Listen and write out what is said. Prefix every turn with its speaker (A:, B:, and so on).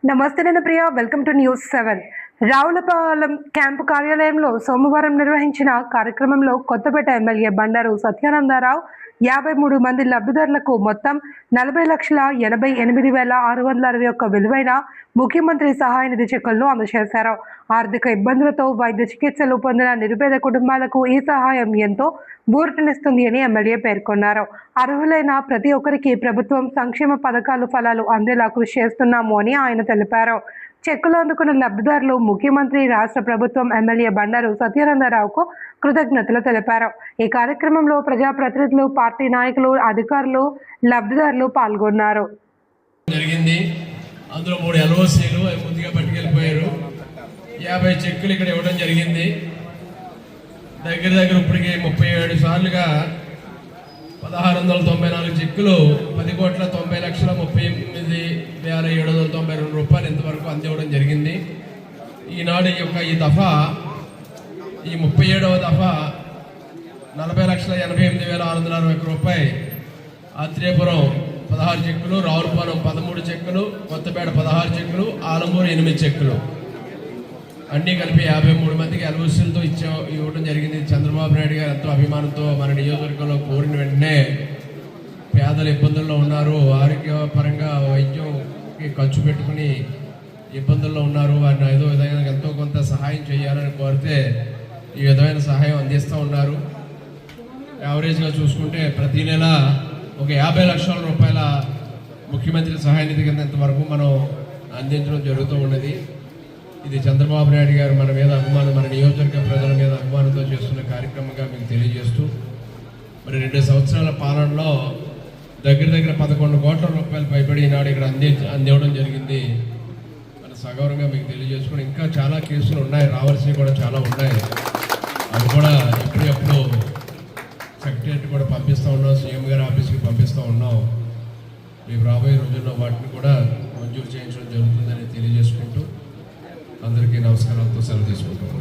A: నమస్తే నేను Priya, welcome to news 7. Ravulapalem camp కార్యాలయంలో సోమవారం నిర్వహించిన కార్యక్రమంలో కొత్తపేట ఎమ్మెల్యే బండారు సత్యానందరావు 53 మంది లబ్ధిదారులకు మొత్తం 40,88,661 విలువైన ముఖ్యమంత్రి సహాయ నిధి చెక్కులను అందజేశారు. ఆర్థిక ఇబ్బందులతో వైద్య చికిత్సలు పొందిన నిరుపేద కుటుంబాలకు ఈ సహాయం ఎంతో ఊరటనిస్తుంది అని ఎమ్మెల్యే పేర్కొన్నారు. అర్హులైన ప్రతి ఒక్కరికి ప్రభుత్వం సంక్షేమ పథకాలు ఫలాలు అందేలా కృషి చేస్తున్నాము అని ఆయన తెలిపారు. చెక్కులు అందుకున్న లబ్ధిదారులు ముఖ్యమంత్రి, రాష్ట్ర ప్రభుత్వం, ఎమ్మెల్యే బండారు సత్యానందరావుకు కృతజ్ఞతలు తెలిపారు. ఈ కార్యక్రమంలో ప్రజాప్రతినిధులు, పార్టీ నాయకులు, అధికారులు, లబ్ధిదారులు పాల్గొన్నారు.
B: అందులో 3 ఎల్ఓసీలు ముందుగా పట్టుకెళ్ళిపోయారు. 50 చెక్కులు ఇక్కడ ఇవ్వడం జరిగింది. దగ్గర ఇప్పటికి 37 సార్లుగా 1694 చెక్కులు 10,90,38,792 రూపాయలు ఇంతవరకు అందివ్వడం జరిగింది. ఈనాడు ఈ దఫా ఈ 37వ దఫా 40,88,661 రూపాయలు, ఆత్రేయపురం 16 చెక్కులు, రావులపాలెం 13 చెక్కులు, కొత్తపేట 16 చెక్కులు, ఆలమూరు 8 చెక్కులు, అన్నీ కలిపి 53 మందికి ఎల్ఓసీలతో ఇవ్వడం జరిగింది. చంద్రబాబు నాయుడు గారు ఎంతో అభిమానంతో మన నియోజకవర్గంలో కోరిన వెంటనే పేదలు ఇబ్బందుల్లో ఉన్నారు, ఆరోగ్యపరంగా వైద్యంకి ఖర్చు పెట్టుకుని ఇబ్బందుల్లో ఉన్నారు, వారిని ఏదో విధంగా ఎంతో కొంత సహాయం చేయాలని కోరితే ఈ విధమైన సహాయం అందిస్తూ ఉన్నారు. యావరేజ్గా చూసుకుంటే ప్రతి నెల ఒక 50 లక్షల రూపాయల ముఖ్యమంత్రి సహాయ నిధి కింద ఇంతవరకు మనం అందించడం జరుగుతూ ఉన్నది. ఇది చంద్రబాబు నాయుడు గారు మన మీద అభిమానం, మన నియోజకవర్గ ప్రజల మీద అభిమానంతో చేస్తున్న కార్యక్రమంగా మీకు తెలియజేస్తూ, మరి 2 సంవత్సరాల పాలనలో దగ్గర 11 కోట్ల రూపాయలు పైబడి ఈనాడు ఇక్కడ అందివ్వడం జరిగింది. మన సగౌరవంగా మీకు తెలియజేసుకుని ఇంకా చాలా కేసులు ఉన్నాయి, రావాల్సినవి కూడా చాలా ఉన్నాయి. అవి కూడా ఎప్పుడెప్పుడు సెక్రటరీ కూడా పంపిస్తూ ఉన్నాం, సీఎం గారి ఆఫీస్కి పంపిస్తూ ఉన్నాం. రేపు రాబోయే రోజుల్లో వాటిని కూడా మంజూరు చేయించడం జరుగుతుందని తెలియజేసుకుంటూ అందరికీ నమస్కారాలతో సెలవు తీసుకుంటున్నాం.